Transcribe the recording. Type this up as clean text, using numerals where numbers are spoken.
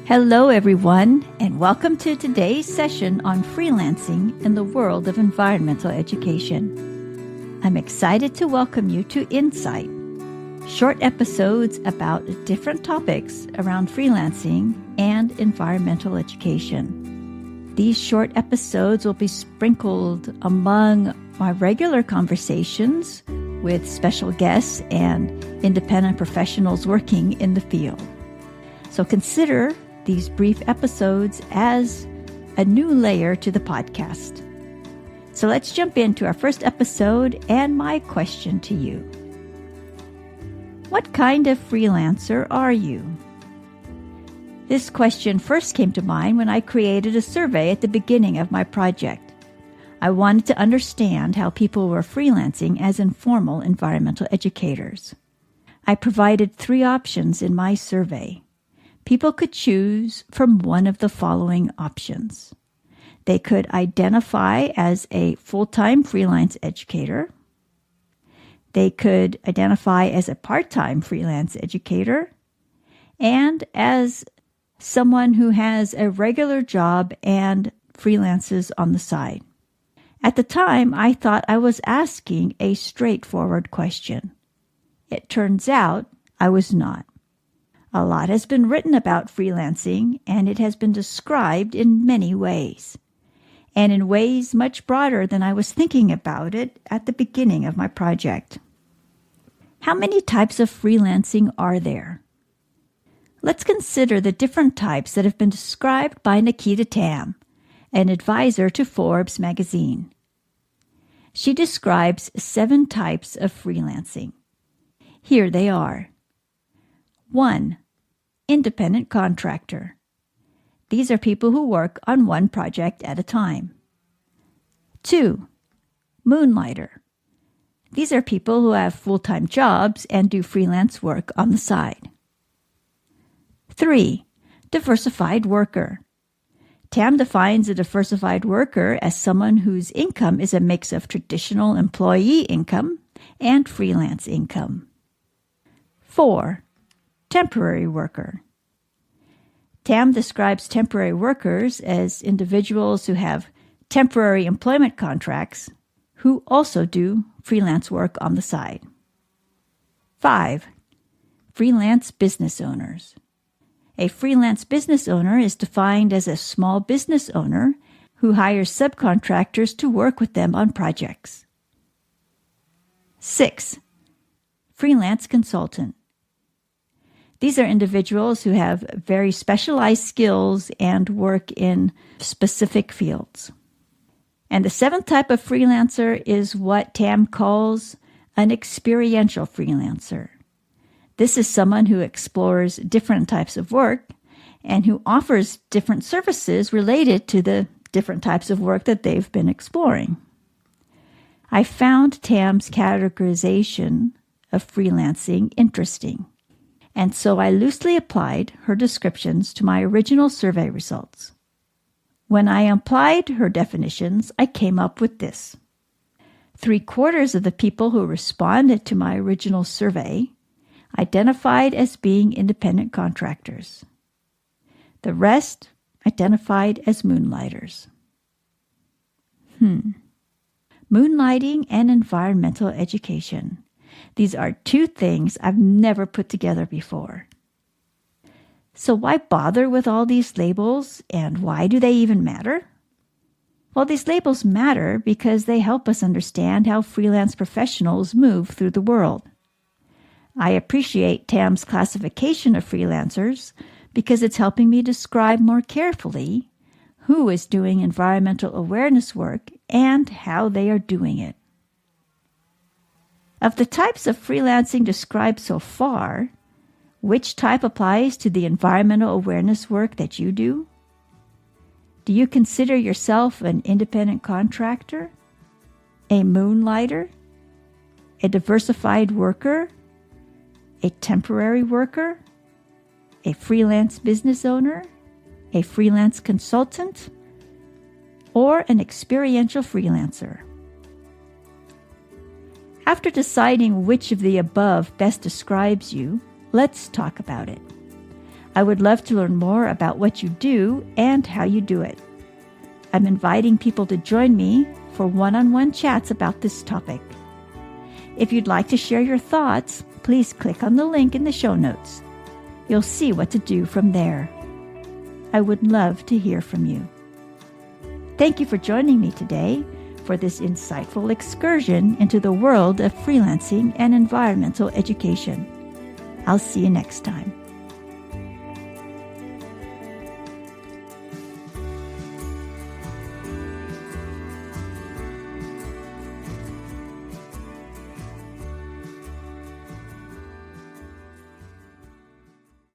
Hello, everyone, and welcome to today's session on freelancing in the world of environmental education. I'm excited to welcome you to Insight, short episodes about different topics around freelancing and environmental education. These short episodes will be sprinkled among my regular conversations with special guests and independent professionals working in the field. So consider these brief episodes as a new layer to the podcast. So let's jump into our first episode and my question to you. What kind of freelancer are you? This question first came to mind when I created a survey at the beginning of my project. I wanted to understand how people were freelancing as informal environmental educators. I provided 3 options in my survey. People could choose from one of the following options. They could identify as a full-time freelance educator. They could identify as a part-time freelance educator and as someone who has a regular job and freelances on the side. At the time, I thought I was asking a straightforward question. It turns out I was not. A lot has been written about freelancing, and it has been described in many ways, and in ways much broader than I was thinking about it at the beginning of my project. How many types of freelancing are there? Let's consider the different types that have been described by Nikita Tambe, an advisor to Forbes magazine. She describes 7 types of freelancing. Here they are. 1. Independent contractor. These are people who work on one project at a time. 2. Moonlighter. These are people who have full-time jobs and do freelance work on the side. 3. Diversified worker. Tam defines a diversified worker as someone whose income is a mix of traditional employee income and freelance income. 4. Temporary worker. Tam describes temporary workers as individuals who have temporary employment contracts who also do freelance work on the side. 5. Freelance business owners. A freelance business owner is defined as a small business owner who hires subcontractors to work with them on projects. 6. Freelance consultant. These are individuals who have very specialized skills and work in specific fields. And the 7th type of freelancer is what Tam calls an experiential freelancer. This is someone who explores different types of work and who offers different services related to the different types of work that they've been exploring. I found Tam's categorization of freelancing interesting, and so I loosely applied her descriptions to my original survey results. When I applied her definitions, I came up with this. 3/4 of the people who responded to my original survey identified as being independent contractors. The rest identified as moonlighters. Moonlighting and environmental education. These are 2 things I've never put together before. So why bother with all these labels, and why do they even matter? Well, these labels matter because they help us understand how freelance professionals move through the world. I appreciate Tam's classification of freelancers because it's helping me describe more carefully who is doing environmental awareness work and how they are doing it. Of the types of freelancing described so far, which type applies to the environmental awareness work that you do? Do you consider yourself an independent contractor, a moonlighter, a diversified worker, a temporary worker, a freelance business owner, a freelance consultant, or an experiential freelancer? After deciding which of the above best describes you, let's talk about it. I would love to learn more about what you do and how you do it. I'm inviting people to join me for one-on-one chats about this topic. If you'd like to share your thoughts, please click on the link in the show notes. You'll see what to do from there. I would love to hear from you. Thank you for joining me today for this insightful excursion into the world of freelancing and environmental education. I'll see you next time.